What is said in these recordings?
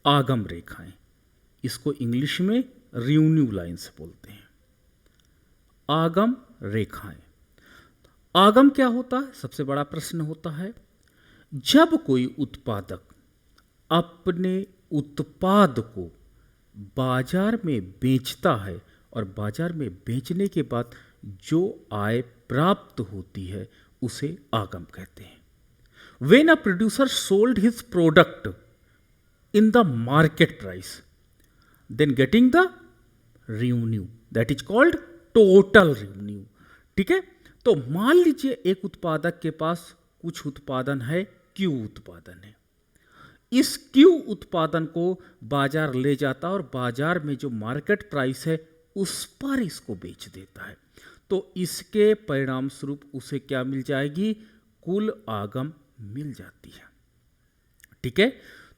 आगम रेखाएं, इसको इंग्लिश में रेवेन्यू लाइन्स बोलते हैं। आगम रेखाएं, आगम क्या होता है? सबसे बड़ा प्रश्न होता है जब कोई उत्पादक अपने उत्पाद को बाजार में बेचता है और बाजार में बेचने के बाद जो आय प्राप्त होती है उसे आगम कहते हैं। When a producer sold his product in the market price, then getting the revenue, that is called total revenue। ठीक है, तो मान लीजिए एक उत्पादक के पास कुछ उत्पादन है, क्यू उत्पादन है। इस क्यू उत्पादन को बाजार ले जाता है और बाजार में जो मार्केट प्राइस है उस पर इसको बेच देता है, तो इसके परिणाम स्वरूप उसे क्या मिल जाएगी? कुल आगम मिल जाती है। ठीक है,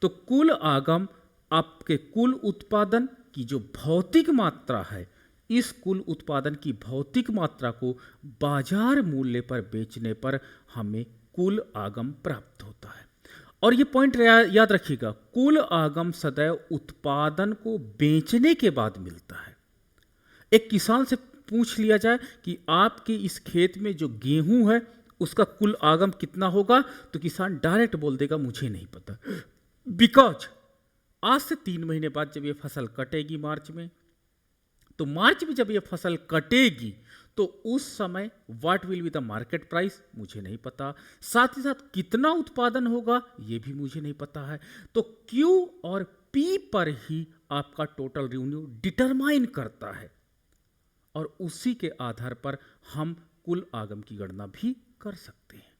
तो कुल आगम आपके कुल उत्पादन की जो भौतिक मात्रा है, इस कुल उत्पादन की भौतिक मात्रा को बाजार मूल्य पर बेचने पर हमें कुल आगम प्राप्त होता है। और ये पॉइंट याद रखिएगा, कुल आगम सदैव उत्पादन को बेचने के बाद मिलता है। एक किसान से पूछ लिया जाए कि आपके इस खेत में जो गेहूं है उसका कुल आगम कितना होगा, तो किसान डायरेक्ट बोल देगा मुझे नहीं पता, बिकॉज आज से 3 महीने बाद जब ये फसल कटेगी मार्च में, तो मार्च में जब ये फसल कटेगी तो उस समय what will be the market price मुझे नहीं पता, साथ ही साथ कितना उत्पादन होगा ये भी मुझे नहीं पता है। तो क्यू और पी पर ही आपका टोटल रेवेन्यू डिटरमाइन करता है और उसी के आधार पर हम कुल आगम की गणना भी कर सकते हैं।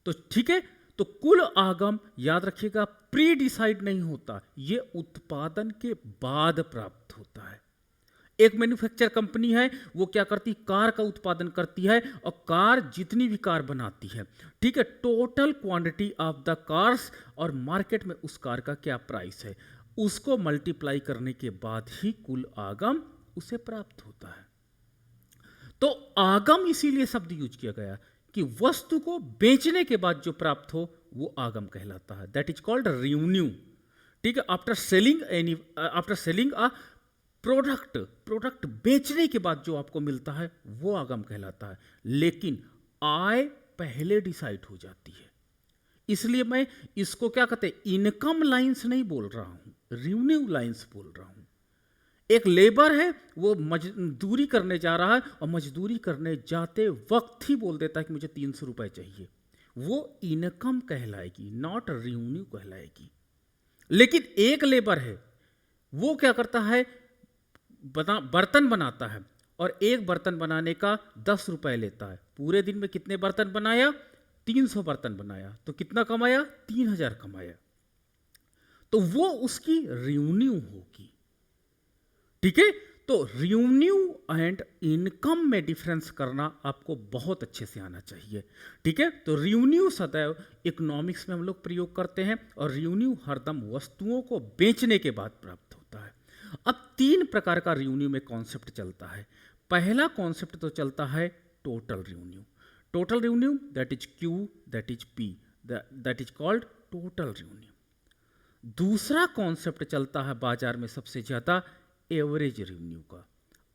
तो ठीक है, तो कुल आगम याद रखिएगा प्री डिसाइड नहीं होता, ये उत्पादन के बाद प्राप्त होता है। एक मैन्युफैक्चर कंपनी है, वो क्या करती, कार का उत्पादन करती है और कार जितनी भी कार बनाती है, ठीक है, total quantity of the cars और मार्केट में उस कार का क्या प्राइस है, उसको मल्टीप्लाई करने के बाद ही कुल आगम उसे प्राप्त होता है। तो आगम इसीलिए शब्द यूज किया गया कि वस्तु को बेचने के बाद जो प्राप्त हो वो आगम कहलाता है, दैट इज कॉल्ड रेवेन्यू। ठीक है, आफ्टर सेलिंग अ प्रोडक्ट बेचने के बाद जो आपको मिलता है वो आगम कहलाता है, लेकिन आय पहले डिसाइड हो जाती है। इसलिए मैं इसको क्या कहते हैं, इनकम लाइंस नहीं बोल रहा हूं, रेवेन्यू लाइंस बोल रहा हूं। एक लेबर है, वो मजदूरी करने जा रहा है और मजदूरी करने जाते वक्त ही बोल देता है कि मुझे 300 रुपए चाहिए, वो इनकम कहलाएगी, नॉट रेवेन्यू कहलाएगी। लेकिन एक लेबर है, वो क्या करता है, बर्तन बनाता है और एक बर्तन बनाने का 10 रुपए लेता है। पूरे दिन में कितने बर्तन बनाया, 300 बर्तन बनाया, तो कितना कमाया, 3000 कमाया। तो वो उसकी रेवेन्यू होगी। ठीक है, तो रेवेन्यू एंड इनकम में डिफरेंस करना आपको बहुत अच्छे से आना चाहिए। ठीक है, तो रेवेन्यू सदैव इकोनॉमिक्स में हम लोग प्रयोग करते हैं और रेवेन्यू हरदम वस्तुओं को बेचने के बाद प्राप्त होता है। अब 3 प्रकार का रेवेन्यू में कॉन्सेप्ट चलता है। पहला कॉन्सेप्ट तो चलता है total revenue. Total revenue that is Q, that is P, that is called total revenue. दूसरा कॉन्सेप्ट चलता है बाजार में सबसे ज्यादा एवरेज रेवेन्यू का,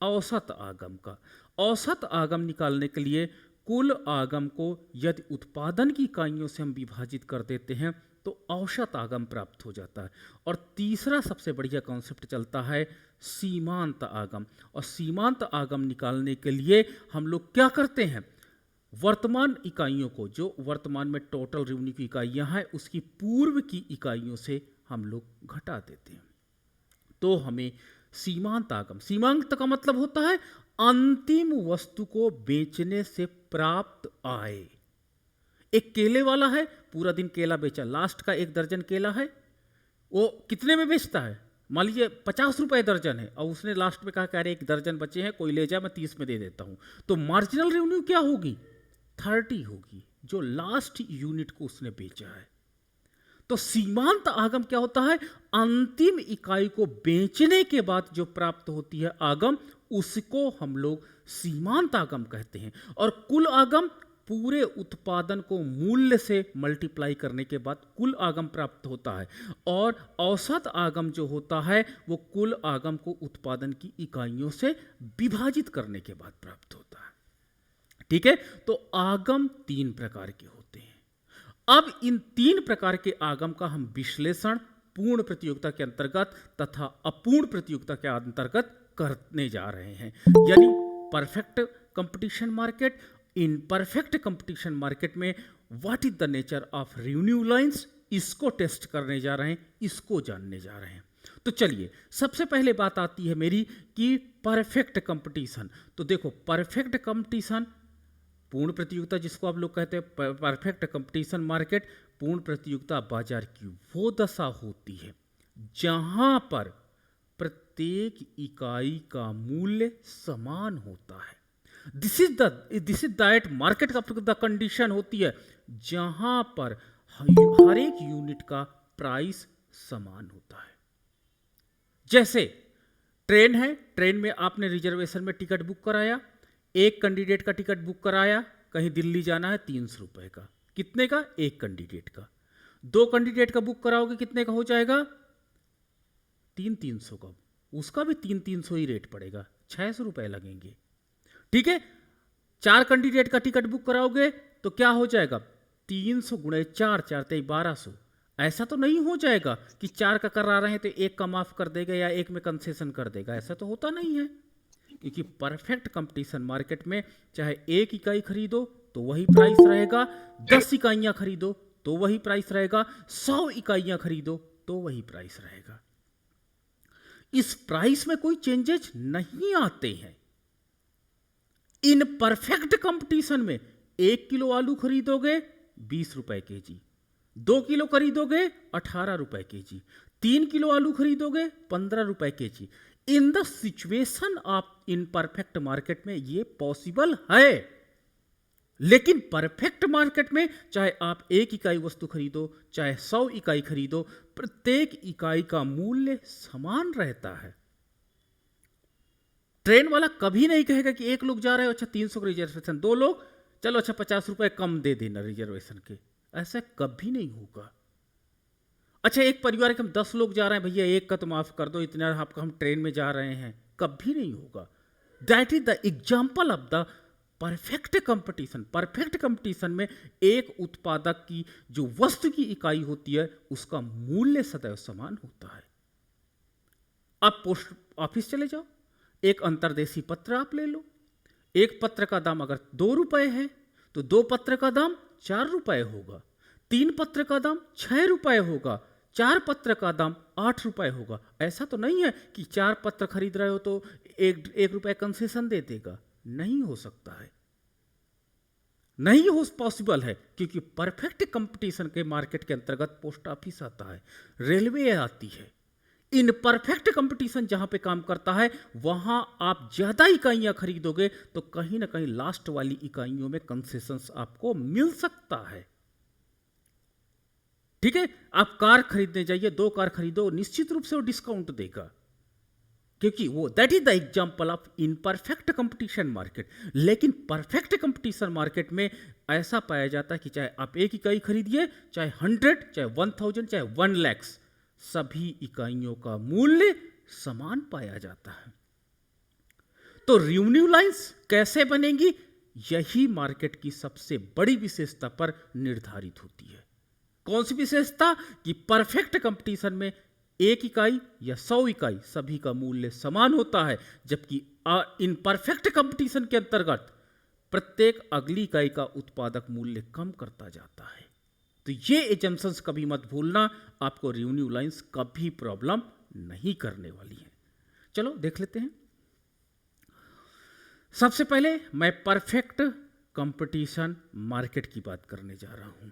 औसत आगम का। औसत आगम निकालने के लिए कुल आगम को यदि उत्पादन की इकाइयों से हम विभाजित कर देते हैं तो औसत आगम प्राप्त हो जाता है। और तीसरा सबसे बढ़िया कॉन्सेप्ट चलता है सीमांत आगम। और सीमांत आगम निकालने के लिए हम लोग क्या करते हैं, वर्तमान इकाइयों को, जो वर्तमान में टोटल रेवेन्यू की इकाइयां हैं, उसकी पूर्व की इकाइयों से हम लोग घटा देते हैं, तो हमें सीमांत आगम। सीमांत का मतलब होता है अंतिम वस्तु को बेचने से प्राप्त आय। एक केले वाला है, पूरा दिन केला बेचा, लास्ट का 1 दर्जन केला है, वो कितने में बेचता है, मान लीजिए 50 रुपए दर्जन है, और उसने लास्ट में कहा कि अरे 1 दर्जन बचे हैं, कोई ले जाए, मैं 30 में दे देता हूं, तो मार्जिनल रेवेन्यू क्या होगी, 30 होगी, जो लास्ट यूनिट को उसने बेचा है। तो सीमांत आगम क्या होता है, अंतिम इकाई को बेचने के बाद जो प्राप्त होती है आगम, उसको हम लोग सीमांत आगम कहते हैं। और कुल आगम पूरे उत्पादन को मूल्य से मल्टीप्लाई करने के बाद कुल आगम प्राप्त होता है, और औसत आगम जो होता है वो कुल आगम को उत्पादन की इकाइयों से विभाजित करने के बाद प्राप्त होता है। ठीक है, तो आगम 3 प्रकार के होते हैं। अब इन 3 प्रकार के आगम का हम विश्लेषण पूर्ण प्रतियोगिता के अंतर्गत तथा अपूर्ण प्रतियोगिता के अंतर्गत करने जा रहे हैं। यानी perfect competition market, in perfect competition market में what is the nature of revenue lines, इसको टेस्ट करने जा रहे हैं, इसको जानने जा रहे हैं। तो चलिए, सबसे पहले बात आती है मेरी कि परफेक्ट कंपटीशन। तो देखो, परफेक्ट कंपटीशन, पूर्ण प्रतियोगिता जिसको आप लोग कहते हैं परफेक्ट कंपटीशन मार्केट, पूर्ण प्रतियोगिता बाजार की वो दशा होती है जहां पर प्रत्येक इकाई का मूल्य समान होता है। दिस इज दैट मार्केट का द कंडीशन होती है जहां पर हर एक यूनिट का प्राइस समान होता है। जैसे ट्रेन है, ट्रेन में आपने रिजर्वेशन में टिकट बुक कराया, एक कैंडिडेट का टिकट बुक कराया, कहीं दिल्ली जाना है 300 रुपए का। कितने का? एक कैंडिडेट का। 2 कैंडिडेट का बुक कराओगे कितने का हो जाएगा? 300 का। उसका भी 300 ही रेट पड़ेगा, 600 रुपए लगेंगे। ठीक है, 4 कैंडिडेट का टिकट बुक कराओगे तो क्या हो जाएगा? 300 गुणे 4, 4 × 1200। ऐसा तो नहीं हो जाएगा कि 4 का करा रहे हैं तो 1 का माफ कर देगा या 1 में कंसेशन कर देगा, ऐसा तो होता नहीं है। क्योंकि परफेक्ट कंपटीशन मार्केट में चाहे 1 इकाई खरीदो तो वही प्राइस रहेगा, 10 इकाइयां खरीदो तो वही प्राइस रहेगा, 100 इकाइयां खरीदो तो वही प्राइस रहेगा। इस प्राइस में कोई चेंजेस नहीं आते हैं। इन परफेक्ट कंपटीशन में 1 किलो आलू खरीदोगे 20 रुपए केजी, 2 किलो खरीदोगे 18 रुपए केजी, 3 किलो आलू खरीदोगे 15 रुपए KG. In the situation of in perfect market में ये पॉसिबल है, लेकिन परफेक्ट मार्केट में चाहे आप 1 इकाई वस्तु खरीदो चाहे 100 इकाई खरीदो, प्रत्येक इकाई का मूल्य समान रहता है। ट्रेन वाला कभी नहीं कहेगा कि 1 लोग जा रहे हो, अच्छा 300 का रिजर्वेशन, 2 लोग चलो अच्छा 50 रुपए कम दे देना रिजर्वेशन के, ऐसा कभी नहीं होगा। अच्छा, एक परिवार के हम 10 लोग जा रहे हैं, भैया 1 का तो माफ कर दो, इतना आपका हम ट्रेन में जा रहे हैं, कभी नहीं होगा। That is the example of the perfect competition. Perfect competition में एक उत्पादक की जो वस्तु की इकाई होती है उसका मूल्य सदैव समान होता है। आप पोस्ट ऑफिस चले जाओ, एक अंतर्देशीय पत्र आप ले लो, एक पत्र का दाम अगर 2 रुपए है तो 2 पत्र का दाम 4 रुपए होगा, 3 पत्र का दाम 6 रुपए होगा, 4 पत्र का दाम 8 रुपए होगा। ऐसा तो नहीं है कि 4 पत्र खरीद रहे हो तो 1 रुपए कंसेशन दे देगा, नहीं हो सकता है, नहीं हो पॉसिबल है। क्योंकि परफेक्ट कंपटीशन के मार्केट के अंतर्गत पोस्ट ऑफिस आता है, रेलवे आती है। इन परफेक्ट कंपटीशन जहां पे काम करता है वहां आप ज्यादा इकाइयां खरीदोगे तो कहीं ना कहीं लास्ट वाली इकाइयों में कंसेशंस आपको मिल सकता है। ठीक है, आप कार खरीदने जाइए, 2 कार खरीदो, निश्चित रूप से वो डिस्काउंट देगा, क्योंकि वो that is the example of imperfect competition market. लेकिन परफेक्ट कंपटीशन मार्केट में ऐसा पाया जाता है कि चाहे आप 1 इकाई खरीदिए, चाहे 100, चाहे 1000, चाहे 1 लाख, सभी इकाइयों का मूल्य समान पाया जाता है। तो रेवेन्यू लाइंस कैसे बनेंगी, यही मार्केट की सबसे बड़ी विशेषता पर निर्धारित होती है। कौन सी विशेषता? कि परफेक्ट कंपटीशन में 1 इकाई या 100 इकाई सभी का मूल्य समान होता है, जबकि इन परफेक्ट कंपटीशन के अंतर्गत प्रत्येक अगली इकाई का उत्पादक मूल्य कम करता जाता है। तो ये एजम्पशंस कभी मत भूलना, आपको रेवेन्यू लाइंस कभी प्रॉब्लम नहीं करने वाली है। चलो देख लेते हैं। सबसे पहले मैं परफेक्ट कंपटीशन मार्केट की बात करने जा रहा हूं।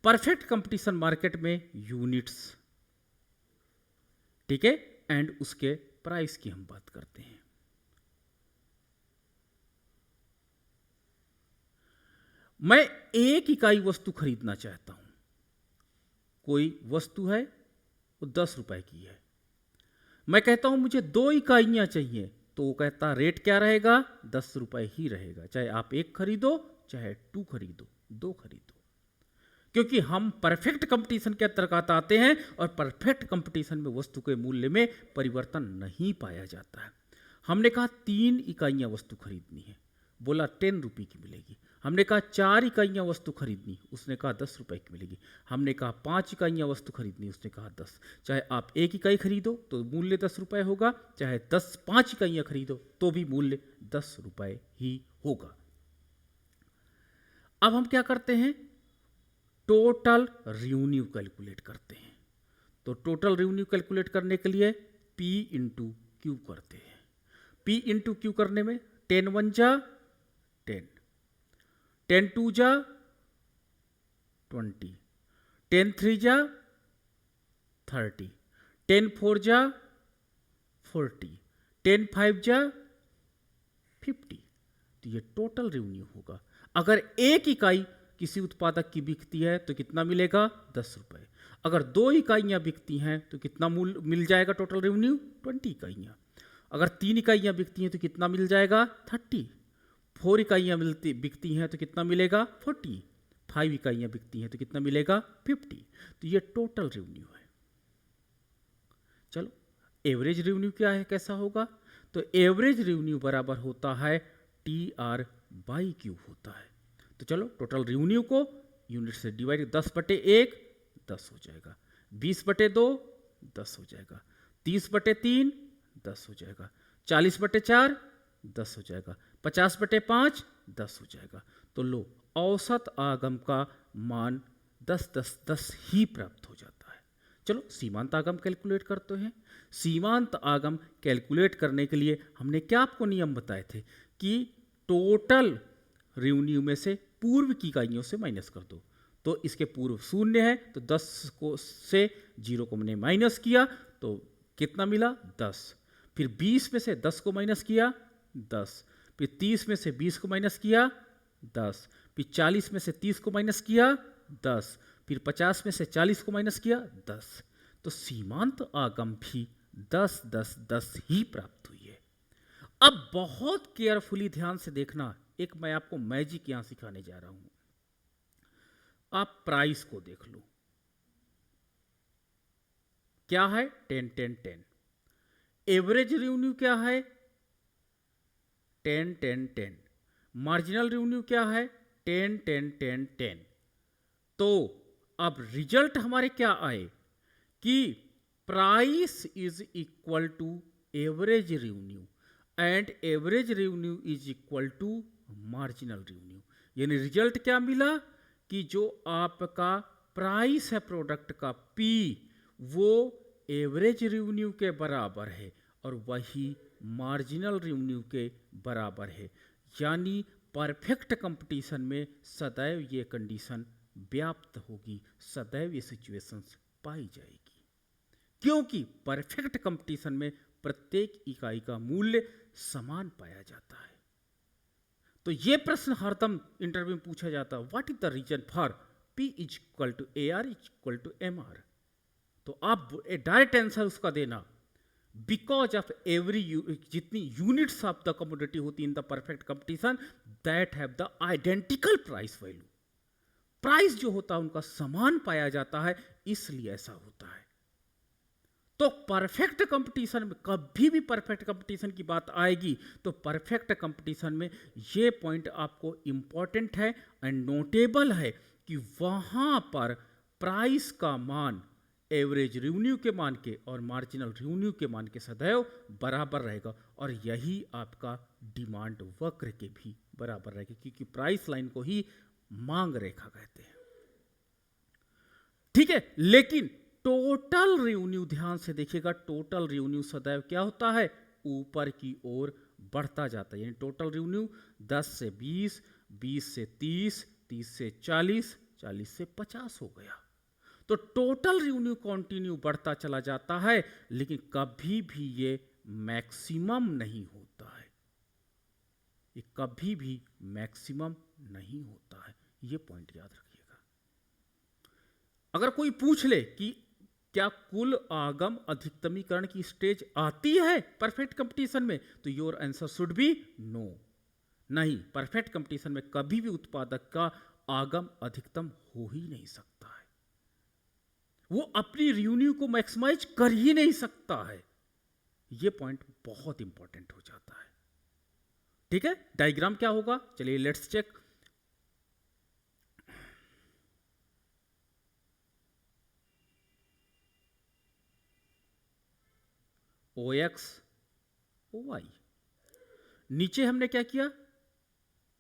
परफेक्ट कंपटीशन मार्केट में यूनिट्स, ठीक है, एंड उसके प्राइस की हम बात करते हैं। मैं 1 इकाई वस्तु खरीदना चाहता हूं, कोई वस्तु है वो 10 रुपए की है, मैं कहता हूं मुझे 2 इकाइयां चाहिए, तो वो कहता रेट क्या रहेगा? 10 रुपए ही रहेगा, चाहे आप 1 खरीदो चाहे 2 खरीदो, 2 खरीदो, क्योंकि हम परफेक्ट कंपटीशन के अंतर्गत आते हैं और परफेक्ट कंपटीशन में वस्तु के मूल्य में परिवर्तन नहीं पाया जाता है। हमने कहा 3 इकाइयाँ वस्तु खरीदनी है, बोला 10 रुपये की मिलेगी। हमने कहा 4 इकाइयाँ वस्तु खरीदनी, उसने कहा 10 रुपये की मिलेगी। हमने कहा 5 इकाइयाँ वस्तु खरीदनी, उसने कहा 10। चाहे आप 1 इकाई खरीदो तो मूल्य 10 रुपये होगा, चाहे 5 इकाइयाँ खरीदो तो भी मूल्य 10 रुपये ही होगा। अब हम क्या करते हैं, टोटल रेवेन्यू कैलकुलेट करते हैं। तो टोटल रेवेन्यू कैलकुलेट करने के लिए P इंटू क्यू करते हैं। P इंटू क्यू करने में 10 1 जा 10, 10 2 जा 20, 10 3 जा 30, 10 4 जा 40, 10 5 जा 50। तो ये टोटल रेवेन्यू होगा। अगर 1 इकाई किसी उत्पादक की बिकती है तो कितना मिलेगा, 10 रुपये। अगर 2 इकाइयाँ बिकती हैं तो कितना मूल्य मिल जाएगा टोटल रेवेन्यू, 20 इकाइयाँ। अगर 3 इकाइयाँ बिकती हैं तो कितना मिल जाएगा, 30। 4 इकाइयाँ बिकती हैं तो कितना मिलेगा, 40। 5 इकाइयाँ बिकती हैं तो कितना मिलेगा, 50। तो ये टोटल रेवेन्यू है। चलो एवरेज रेवेन्यू क्या है, कैसा होगा, तो एवरेज रेवेन्यू बराबर होता है TR/Q होता है। तो चलो टोटल रेवेन्यू को यूनिट से डिवाइड, 10/1 10 हो जाएगा, 20/2 10 हो जाएगा, 30/3 10 हो जाएगा, 40/4 10 हो जाएगा, 50/5 10 हो जाएगा। तो लो औसत आगम का मान 10 10 10 ही प्राप्त हो जाता है। चलो सीमांत आगम कैलकुलेट करते हैं। सीमांत आगम कैलकुलेट करने के लिए हमने क्या आपको नियम बताए थे कि टोटल रेवेन्यू में से पूर्व की इकाइयों से माइनस कर दो। तो इसके पूर्व 0 है तो 10 को से 0 को मैंने माइनस किया तो कितना मिला, 10। फिर 20 में से 10 को माइनस किया 10, फिर 30 में से 20 को माइनस किया 10, फिर 40 में से 30 को माइनस किया 10, फिर 50 में से 40 को माइनस किया 10। तो सीमांत आगम भी 10 10 10 ही प्राप्त हुई है। अब बहुत केयरफुली ध्यान से देखना, एक मैं आपको मैजिक यहां सिखाने जा रहा हूं। आप प्राइस को देख लो, क्या है, 10 10 10। एवरेज रेवेन्यू क्या है, 10 10 10। मार्जिनल रेवेन्यू क्या है, 10 10 10 10। तो अब रिजल्ट हमारे क्या आए कि price is equal to average revenue and average revenue is equal to marginal revenue. यानी रिजल्ट क्या मिला कि जो आपका प्राइस है प्रोडक्ट का P, वो एवरेज रेवेन्यू के बराबर है और वही मार्जिनल रेवेन्यू के बराबर है। यानी परफेक्ट कंपटीशन में सदैव ये कंडीशन व्याप्त होगी, सदैव ये सिचुएशंस पाई जाएगी, क्योंकि परफेक्ट कंपटीशन में प्रत्येक इकाई का मूल्य समान पाया जाता है। तो ये प्रश्न हरदम इंटरव्यू में पूछा जाता है, what is the reason for P is equal to AR is equal to MR। तो आप डायरेक्ट आंसर उसका देना, बिकॉज ऑफ एवरी जितनी यूनिट्स ऑफ द कमोडिटी होती in the perfect competition that have the identical price value. Price जो होता है उनका समान पाया जाता है, इसलिए ऐसा होता है। तो परफेक्ट कंपटीशन में कभी भी परफेक्ट कंपटीशन की बात आएगी तो परफेक्ट कंपटीशन में ये पॉइंट आपको इंपॉर्टेंट है एंड नोटेबल है कि वहां पर प्राइस का मान एवरेज रेवेन्यू के मान के और मार्जिनल रेवेन्यू के मान के सदैव बराबर रहेगा, और यही आपका डिमांड वक्र के भी बराबर रहेगा, क्योंकि प्राइस लाइन को ही मांग रेखा कहते हैं। ठीक है, लेकिन टोटल रेवेन्यू ध्यान से देखिएगा, टोटल रेवेन्यू सदैव क्या होता है, ऊपर की ओर बढ़ता जाता है। यानी टोटल रेवेन्यू 10 से 20, 20 से 30, 30 से 40, 40 से 50 हो गया। तो टोटल रेवेन्यू कंटिन्यू बढ़ता चला जाता है, लेकिन कभी भी ये मैक्सिमम नहीं होता है, ये कभी भी मैक्सिमम नहीं होता है। ये पॉइंट याद रखिएगा। अगर कोई पूछ ले कि क्या कुल आगम अधिकतमीकरण की स्टेज आती है परफेक्ट कंपटीशन में, तो your answer should be no. नहीं, परफेक्ट कंपटीशन में कभी भी उत्पादक का आगम अधिकतम हो ही नहीं सकता है, वो अपनी रेवेन्यू को मैक्सिमाइज कर ही नहीं सकता है। ये पॉइंट बहुत इंपॉर्टेंट हो जाता है। ठीक है, डायग्राम क्या होगा, चलिए लेट्स चेक। OX OY, नीचे हमने क्या किया,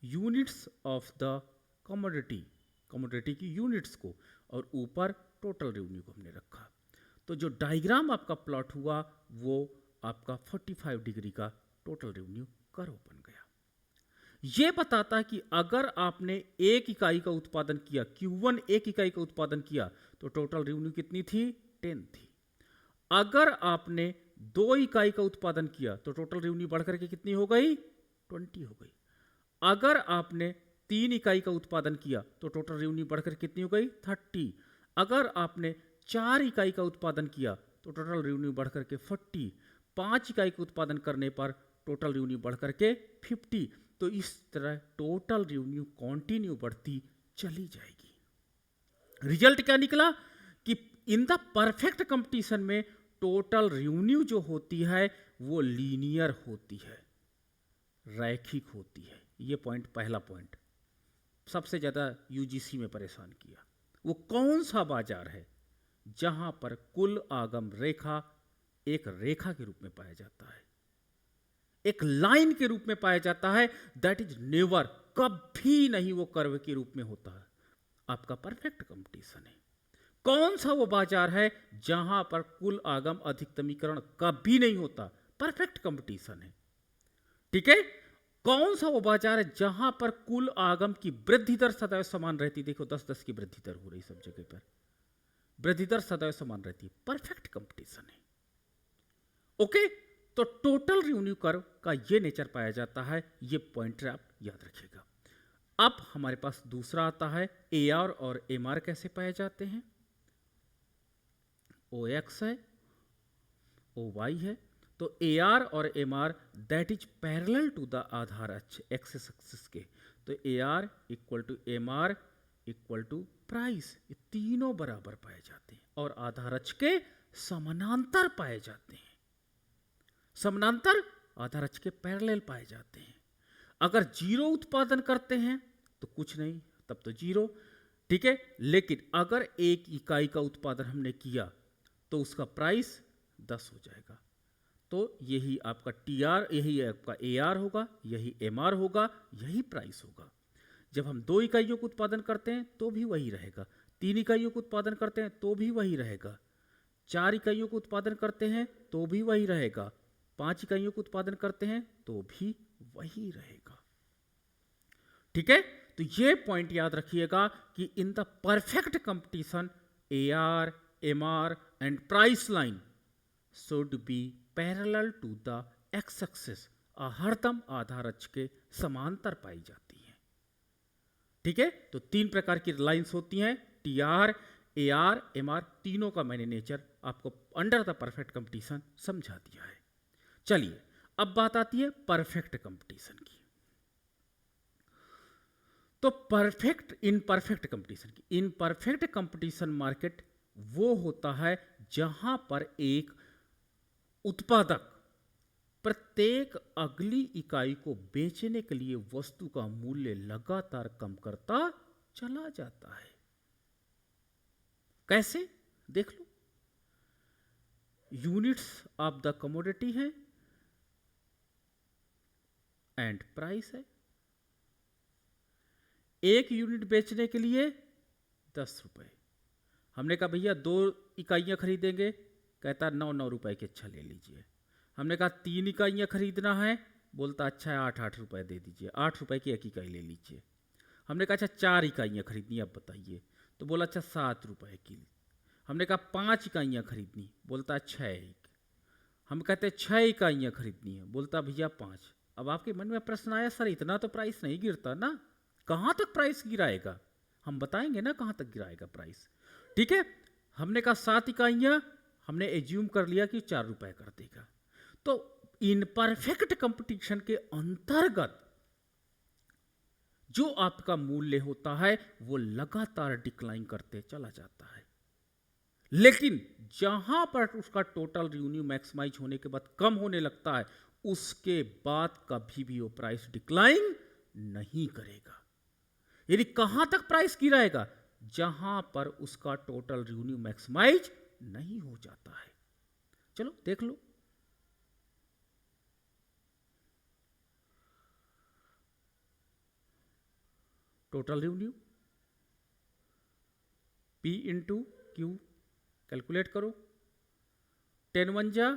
यूनिट्स ऑफ द कमोडिटी की यूनिट्स को, और ऊपर टोटल रेवेन्यू को हमने रखा। तो जो डायग्राम आपका प्लॉट हुआ वो आपका 45 डिग्री का टोटल रेवेन्यू कर्व बन गया। ये बताता है कि अगर आपने एक इकाई का उत्पादन किया, Q1 एक इकाई का उत्पादन किया, तो टोटल रेवेन्यू कितनी थी, 10 थी। अगर आपने 2 इकाई का उत्पादन किया तो टोटल रेवेन्यू बढ़कर के कितनी हो गई, 20 हो गई। अगर आपने 3 इकाई का उत्पादन किया तो टोटल रेवेन्यू बढ़कर कितनी हो गई, 30। अगर आपने 4 इकाई का उत्पादन किया तो टोटल रेवेन्यू बढ़कर के 40। 5 इकाई का उत्पादन करने पर टोटल रेवेन्यू बढ़कर के 50। तो इस तरह टोटल रेवेन्यू कंटिन्यू बढ़ती चली जाएगी। रिजल्ट क्या निकला कि इन द परफेक्ट कंपटीशन में टोटल रेवेन्यू जो होती है वो लीनियर होती है, रैखिक होती है। ये पॉइंट, पहला पॉइंट सबसे ज़्यादा यूजीसी में परेशान किया। वो कौन सा बाजार है जहां पर कुल आगम रेखा एक रेखा के रूप में पाया जाता है, एक लाइन के रूप में पाया जाता है, दैट इज नेवर, कभी नहीं वो कर्व के रूप में होता है। आपका परफेक्ट कंपटीशन है। कौन सा वो बाजार है जहां पर कुल आगम अधिकतमीकरण कभी नहीं होता, परफेक्ट कंपटीशन है। ठीक है, कौन सा वो बाजार है जहां पर कुल आगम की वृद्धि दर सदैव समान रहती, देखो 10-10 की वृद्धि दर हो रही सब जगह पर, वृद्धि दर सदैव समान रहती, परफेक्ट कंपटीशन है। ओके, तो टोटल रेवेन्यू कर्व का ये नेचर पाया जाता है, ये पॉइंट आप याद रखिएगा। अब हमारे पास दूसरा आता है AR और MR कैसे पाए जाते हैं। OX है, OY है, तो AR और MR that is parallel to the आधार एक्सिस एक्सिस के, तो AR equal to MR equal to price, ये तीनों बराबर पाए जाते हैं और आधार अक्ष के समानांतर पाए जाते हैं। समानांतर आधार अक्ष के पैरेलल पाए जाते हैं। अगर 0 उत्पादन करते हैं तो कुछ नहीं, तब तो 0। ठीक है, लेकिन अगर 1 इकाई का उत्पादन हमने किया तो उसका प्राइस 10 हो जाएगा। तो यही आपका TR, यही आपका AR होगा, यही MR होगा, यही प्राइस होगा। जब हम 2 इकाइयों को उत्पादन करते हैं तो भी वही रहेगा, 3 इकाइयों को उत्पादन करते हैं तो भी वही रहेगा, 4 इकाइयों को उत्पादन करते हैं तो भी वही रहेगा, 5 इकाइयों को उत्पादन करते हैं तो भी वही रहेगा। ठीक है, तो ये पॉइंट याद रखिएगा कि in the perfect competition AR, MR and price line should be parallel to the x axis, हरदम आधार अक्ष के समांतर पाई जाती है। ठीक है, तो 3 प्रकार की लाइंस होती हैं, TR, AR, MR, तीनों का मैंने नेचर आपको अंडर द परफेक्ट कंपटीशन समझा दिया है। चलिए अब बात आती है परफेक्ट कंपटीशन की। तो इनपरफेक्ट कंपटीशन की, इनपरफेक्ट कंपटीशन मार्केट वो होता है जहां पर एक उत्पादक प्रत्येक अगली इकाई को बेचने के लिए वस्तु का मूल्य लगातार कम करता चला जाता है। कैसे, देख लो, यूनिट्स ऑफ द कमोडिटी है एंड प्राइस है। 1 यूनिट बेचने के लिए 10 रुपए, हमने कहा भैया 2 इकाइयां खरीदेंगे, कहता 9-9 रुपए के, अच्छा ले लीजिए। हमने कहा 3 इकाइयां खरीदना है, बोलता अच्छा है 8-8 रुपए दे दीजिए, 8 रुपए की 1 इकाई ले लीजिए। हमने कहा अच्छा 4 इकाइयां खरीदनी, अब बताइए, तो बोला अच्छा 7 रुपए की। हमने कहा 5 इकाइयां खरीदनी, बोलता 6। हम कहते 6 इकाइयां खरीदनी है, बोलता भैया 5। अब आपके मन में प्रश्न आया, सर इतना तो प्राइस नहीं गिरता ना, कहाँ तक प्राइस गिराएगा? हम बताएंगे ना कहाँ तक गिराएगा प्राइस। ठीक है, हमने कहा 7 इकाइयां, हमने एज्यूम कर लिया कि 4 रुपए कर देगा। तो इनपरफेक्ट कंपटीशन के अंतर्गत जो आपका मूल्य होता है वो लगातार डिक्लाइन करते चला जाता है, लेकिन जहां पर उसका टोटल रेवेन्यू मैक्सिमाइज होने के बाद कम होने लगता है, उसके बाद कभी भी वो प्राइस डिक्लाइन नहीं करेगा। यानी कहां तक प्राइस गिराएगा? जहां पर उसका टोटल रेवेन्यू मैक्सिमाइज नहीं हो जाता है। चलो देख लो, total revenue P into Q, calculate करो। 10 1 जा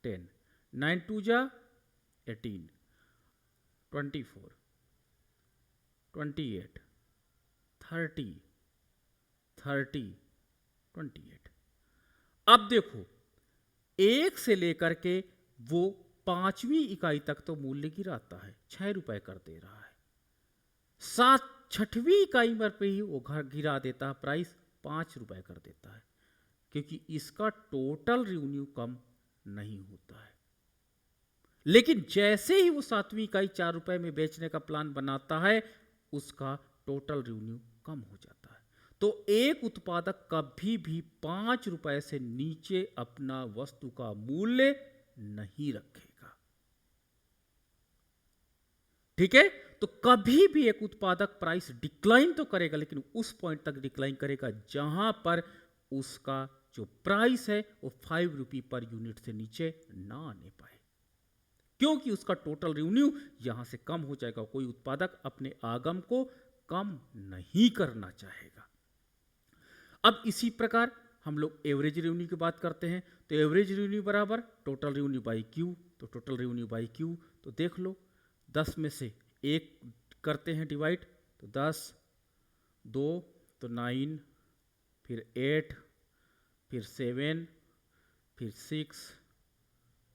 10, 9 2 जा 18, 24, 28, 30, 30, 28। अब देखो, एक से लेकर के वो 5वीं इकाई तक तो मूल्य गिराता है, 6 रुपए कर दे रहा है। 6वीं इकाई पर ही वो घर गिरा देता है, प्राइस 5 रुपए कर देता है, क्योंकि इसका टोटल रेवेन्यू कम नहीं होता है। लेकिन जैसे ही वो 7वीं इकाई 4 रुपए में बेचने का प्लान बनाता है, उसका टोटल रेवेन्यू कम हो जाता है। तो एक उत्पादक कभी भी 5 रुपए से नीचे अपना वस्तु का मूल्य नहीं रखेगा। ठीक है, तो कभी भी एक उत्पादक प्राइस डिक्लाइन तो करेगा, लेकिन उस पॉइंट तक डिक्लाइन करेगा जहां पर उसका जो प्राइस है वो 5 रुपये पर यूनिट से नीचे ना आने पाए, क्योंकि उसका टोटल रेवेन्यू यहां से कम हो जाएगा। कोई उत्पादक अपने आगम को कम नहीं करना चाहेगा। अब इसी प्रकार हम लोग एवरेज रेवेन्यू की बात करते हैं, तो एवरेज रेवेन्यू बराबर टोटल रेवेन्यू बाई क्यू। तो टोटल रेवेन्यू बाई क्यू, तो देख लो 10 में से 1 करते हैं डिवाइड, तो 10, 2 तो 9, फिर 8, फिर 7, फिर 6,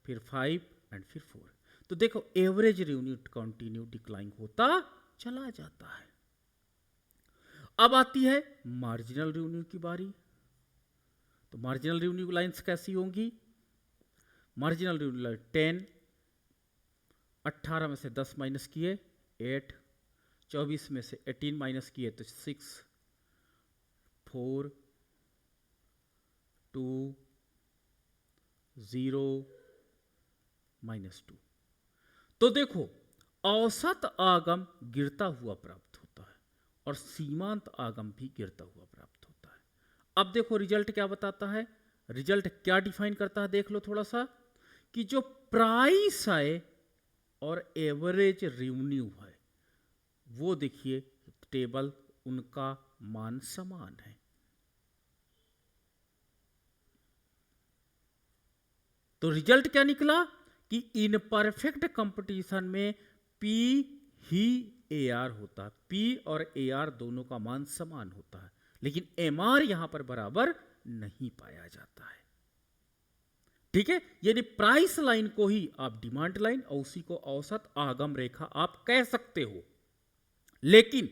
फिर 5 एंड फिर 4। तो देखो एवरेज रेवेन्यू कंटिन्यू डिक्लाइन होता चला जाता है। अब आती है मार्जिनल रेवेन्यू की बारी। तो मार्जिनल रेवेन्यू लाइंस कैसी होंगी? मार्जिनल रेवेन्यू लाइन 10, 18 में से 10 माइनस किए 8, 24 में से 18 माइनस किए तो 6, 4, 2, 0, -2। तो देखो औसत आगम गिरता हुआ प्राप्त होता है और सीमांत आगम भी गिरता हुआ प्राप्त होता है। अब देखो रिजल्ट क्या बताता है, रिजल्ट क्या डिफाइन करता है, देख लो थोड़ा सा, कि जो प्राइस है और एवरेज रेवेन्यू है, वो देखिए टेबल, उनका मान समान है। तो रिजल्ट क्या निकला कि इन परफेक्ट कंपटीशन में P ही AR होता है, P और AR दोनों का मान समान होता है, लेकिन MR यहां पर बराबर नहीं पाया जाता है। ठीक है, यानी प्राइस लाइन को ही आप डिमांड लाइन और उसी को औसत आगम रेखा आप कह सकते हो, लेकिन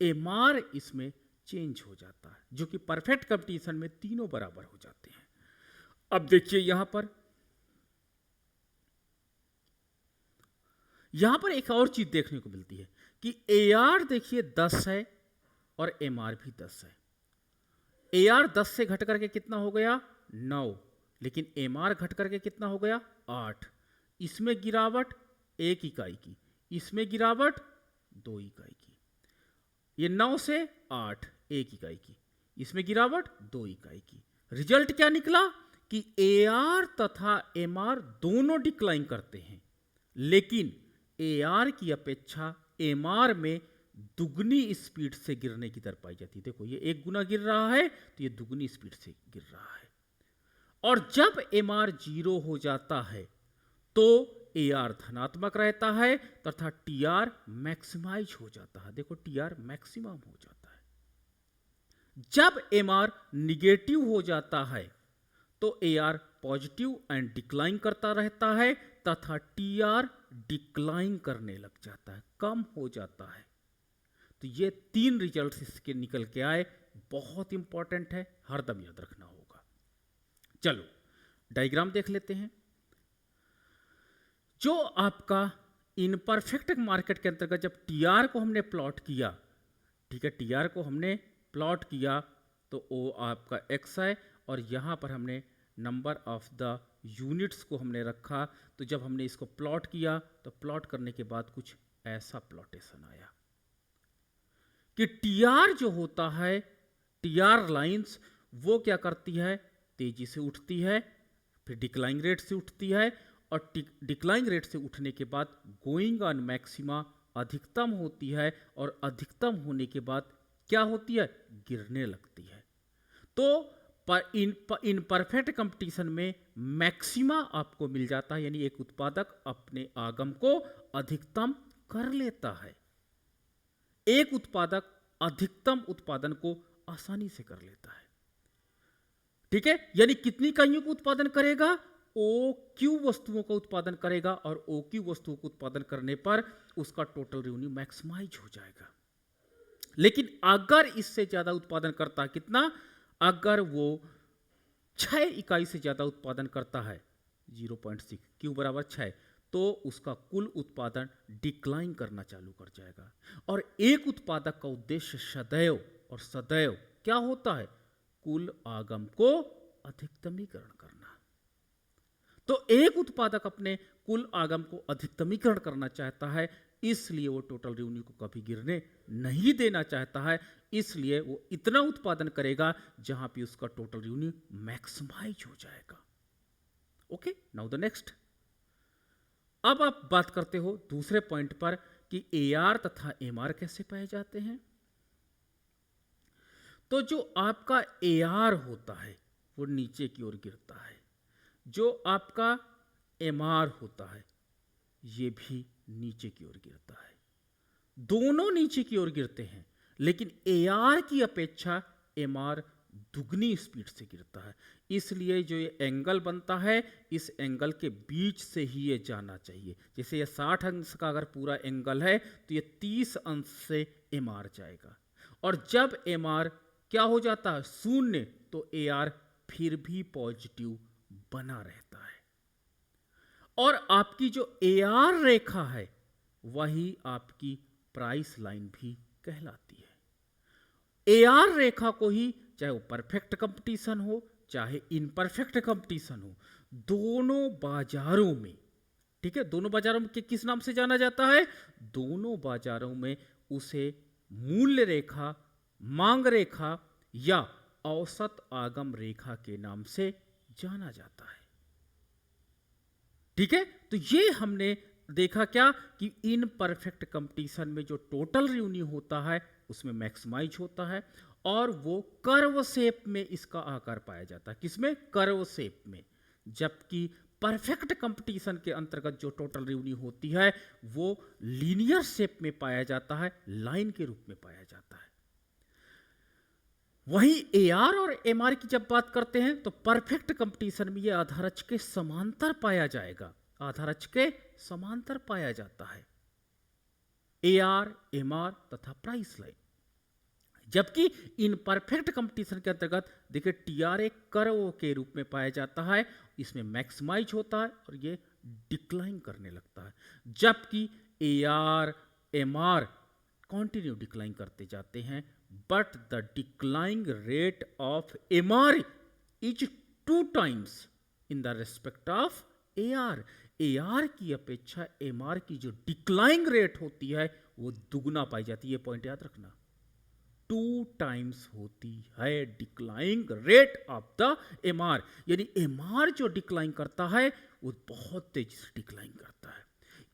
MR इसमें चेंज हो जाता है, जो कि परफेक्ट कंपटीशन में तीनों बराबर हो जाते हैं। अब देखिए यहां पर एक और चीज देखने को मिलती है कि AR देखिए 10 है और MR भी 10 है। AR 10 से घट करके कितना हो गया 9, लेकिन MR घट करके कितना हो गया 8। इसमें गिरावट 1 इकाई की, इसमें गिरावट 2 इकाई की। ये 9 से 8 1 इकाई की, इसमें गिरावट 2 इकाई की। रिजल्ट क्या निकला कि AR तथा MR दोनों डिक्लाइन करते हैं, लेकिन AR की अपेक्षा MR में दुगनी स्पीड से गिरने की दर पाई जाती है। देखो ये 1 गुना गिर रहा है तो ये दुगनी स्पीड से गिर रहा है। और जब MR 0 हो जाता है तो AR धनात्मक रहता है तथा TR मैक्सिमाइज हो जाता है। देखो TR मैक्सिमम हो जाता है। जब MR निगेटिव हो जाता है तो AR पॉजिटिव एंड डिक्लाइन करता रहता है तथा TR डिक्लाइन करने लग जाता है, कम हो जाता है। तो ये 3 रिजल्ट्स इसके निकल के आए, बहुत इंपॉर्टेंट है, हरदम याद रखना होगा। चलो डायग्राम देख लेते हैं। जो आपका इनपरफेक्ट मार्केट के अंतर्गत जब टीआर को हमने प्लॉट किया, ठीक है, टीआर को हमने प्लॉट किया तो वो आपका एक्स है, और यहाँ पर हमने नंबर ऑफ द यूनिट्स को हमने रखा। तो जब हमने इसको प्लॉट किया तो प्लॉट करने के बाद कुछ ऐसा प्लॉटेशन आया कि टीआर जो होता है, टीआर लाइंस वो क्या करती है, तेजी से उठती है, फिर डिक्लाइन रेट से उठती है, और डिक्लाइन रेट से उठने के बाद गोइंग ऑन मैक्सिमा अधिकतम होती है, और अधिकतम होने के बाद क्या होती है, गिरने लगती है। तो इन परफेक्ट कंपटीशन में मैक्सिमा आपको मिल जाता है, यानी एक उत्पादक अपने आगम को अधिकतम कर लेता है। एक उत्पादक अधिकतम उत्पादन को आसानी से कर लेता है, ठीक है, यानी कितनी इकाइयों का उत्पादन करेगा, ओ क्यू वस्तुओं का उत्पादन करेगा, और ओ क्यू वस्तुओं को उत्पादन करने पर उसका टोटल रेवेन्यू मैक्सिमाइज हो जाएगा। लेकिन अगर इससे ज्यादा उत्पादन करता है, कितना, अगर वो 6 इकाई से ज्यादा उत्पादन करता है, 0.6 क्यू बराबर 6, तो उसका कुल उत्पादन डिक्लाइन करना चालू कर जाएगा। और एक उत्पादक का उद्देश्य सदैव और सदैव क्या होता है, कुल आगम को अधिकतमीकरण करना। तो एक उत्पादक अपने कुल आगम को अधिकतमीकरण करना चाहता है, इसलिए वो टोटल रेवेन्यू को कभी गिरने नहीं देना चाहता है, इसलिए वो इतना उत्पादन करेगा जहां पे उसका टोटल रेवेन्यू मैक्सिमाइज हो जाएगा। Okay, now the next. अब आप बात करते हो दूसरे पॉइंट पर कि एआर तथा एमआर कैसे पाए जाते हैं। तो जो आपका एआर होता है वो नीचे की ओर गिरता है, जो आपका एमआर होता है ये भी नीचे की ओर गिरता है, दोनों नीचे की ओर गिरते हैं, लेकिन एआर की अपेक्षा एमआर दुगनी स्पीड से गिरता है। इसलिए जो ये एंगल बनता है, इस एंगल के बीच से ही ये जाना चाहिए। जैसे ये 60 अंश का अगर पूरा एंगल है तो ये 30 अंश से एमआर जाएगा, और जब एमआर क्या हो जाता है, शून्य, तो एआर फिर भी पॉजिटिव बना रहता है। और आपकी जो एआर रेखा है वही आपकी प्राइस लाइन भी कहलाती है। एआर रेखा को ही, चाहे वो परफेक्ट कंपटीशन हो चाहे इनपरफेक्ट कंपटीशन हो, दोनों बाजारों में, ठीक है, दोनों बाजारों में किस नाम से जाना जाता है, दोनों बाजारों में उसे मूल्य रेखा, मांग रेखा या औसत आगम रेखा के नाम से जाना जाता है। ठीक है, तो ये हमने देखा क्या कि इन परफेक्ट कंपटीशन में जो टोटल रेवेन्यू होता है उसमें मैक्सिमाइज होता है, और वो कर्व शेप में इसका आकार पाया जाता है। किसमें, कर्व शेप में। जबकि परफेक्ट कंपटीशन के अंतर्गत जो टोटल रेवेन्यू होती है वो लीनियर शेप में पाया जाता है, लाइन के रूप में पाया जाता है। वहीं एआर और एमआर की जब बात करते हैं तो परफेक्ट कंपटीशन में यह आधारच के समांतर पाया जाएगा, आधारच के समांतर पाया जाता है, एआर, एमआर तथा प्राइस लाइन। जबकि इन परफेक्ट कंपटीशन के अंतर्गत देखिए टीआर एक कर्व के रूप में पाया जाता है, इसमें मैक्सिमाइज होता है और ये डिक्लाइन करने लगता है। जबकि एआर, एमआर कंटिन्यू डिक्लाइन करते जाते हैं, but the declining rate of MR is 2 times in the respect of AR. AR की अपेक्षा एमआर की जो डिक्लाइंग रेट होती है वो दुगना पाई जाती है। ये पॉइंट याद रखना, 2 times होती है डिक्लाइंग रेट ऑफ द एमआर, यानी एमआर जो डिक्लाइन करता है वो बहुत तेजी से डिक्लाइन करता है।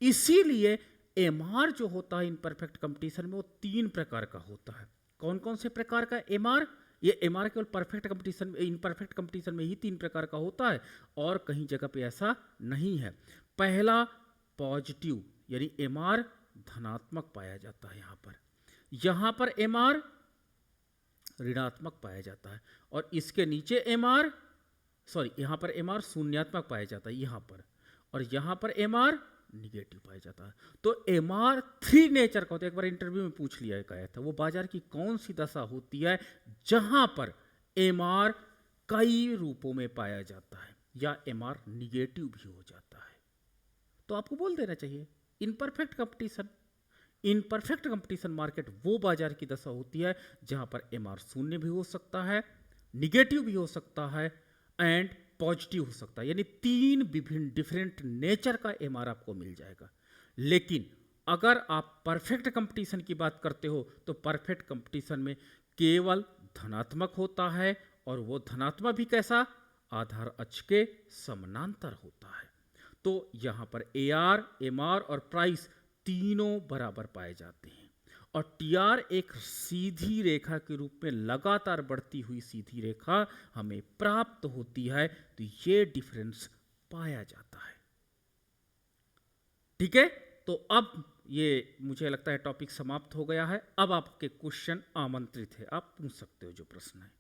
इसीलिए एमआर जो होता है इन परफेक्ट कंपटीशन में वो 3 प्रकार का होता है। कौन कौन से प्रकार का एमआर? ये एमआर केवल परफेक्ट कंपटीशन, इन परफेक्ट कंपटीशन में ही 3 प्रकार का होता है और कहीं जगह पे ऐसा नहीं है। पहला पॉजिटिव, यानी एमआर धनात्मक पाया जाता है यहां पर एमआर ऋणात्मक पाया जाता है, और इसके नीचे एमआर, यहां पर एमआर शून्यात्मक पाया जाता है यहां पर, और यहां पर एमआर निगेटिव पाया जाता है। तो एमआर 3 नेचर का होता है। एक बार इंटरव्यू में पूछ लिया गया था, वो बाजार की कौन सी दशा होती है जहां पर एमआर कई रूपों में पाया जाता है या एमआर निगेटिव भी हो जाता है। तो आपको बोल देना चाहिए imperfect competition. Imperfect competition market वो बाजार की दशा होती है जहां पर एमआर शून्य भी हो सकता है, निगेटिव भी हो सकता है एंड पॉजिटिव हो सकता है, यानी तीन विभिन्न डिफरेंट नेचर का एमआर आपको मिल जाएगा। लेकिन अगर आप परफेक्ट कंपटीशन की बात करते हो तो परफेक्ट कंपटीशन में केवल धनात्मक होता है, और वो धनात्मक भी कैसा, आधार अक्ष के समानांतर होता है। तो यहां पर एआर, एमआर और प्राइस तीनों बराबर पाए जाते हैं, और टीआर एक सीधी रेखा के रूप में लगातार बढ़ती हुई सीधी रेखा हमें प्राप्त होती है। तो ये डिफरेंस पाया जाता है। ठीक है, तो अब ये मुझे लगता है टॉपिक समाप्त हो गया है। अब आपके क्वेश्चन आमंत्रित है, आप पूछ सकते हो जो प्रश्न है।